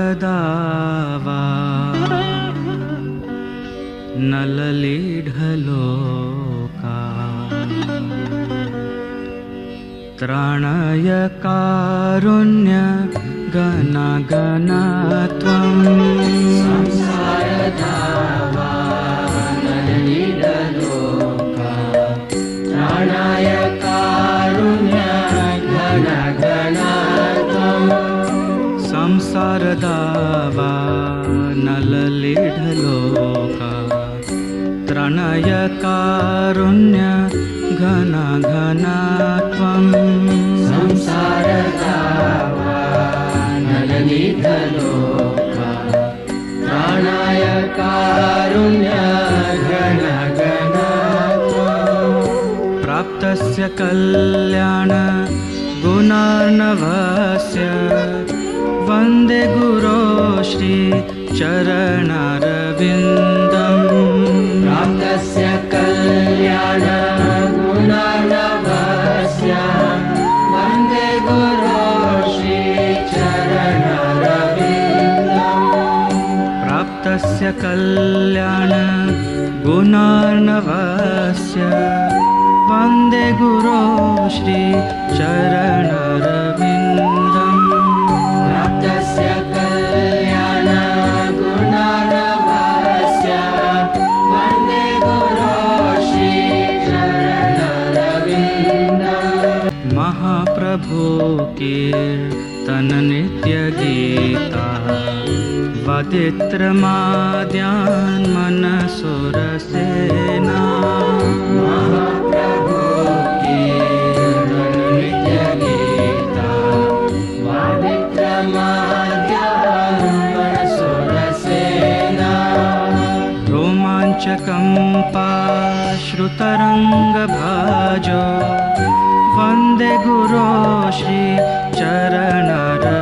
संसारदावा नललीढलोका त्राणाय कारुण्य गणगणत्वं संसारदावा नललीढलोका त्राणाय कारुण्य गणगणत्वं संसारदावा नललीढलोका त्राणाय कारुण्य गणगणत्वं संसारदावा नललीढलोका त्राणाय कारुण्य गणगणत्वं प्राप्तस्य कल्याण गुणार्णवस्य वन्दे गुरो श्री चरणारविन्दम् प्राप्तस्य कल्याण गुणार्णवस्य वन्दे गुरो श्री चरणारविन्दम् प्राप्तस्य कल्याण गुणार्णवस्य वन्दे गुरो श्री चरणारविन्दम् प्राप्तस्य कल्याण गुणार्णवस्य वन्दे गुरो श्री चरणारविन्दम् महाप्रभु कीर्तन नित्य गीता वदित्रमाद्यान् मनसुरसेना महाप्रभु कीर्तन नित्य गीता वदित्रमाद्यान् मनसुरसेना रोमाञ्चकम्पाश्रुतरङ्गभाजो वन्दे गुरो श्री चरणारविन्दम्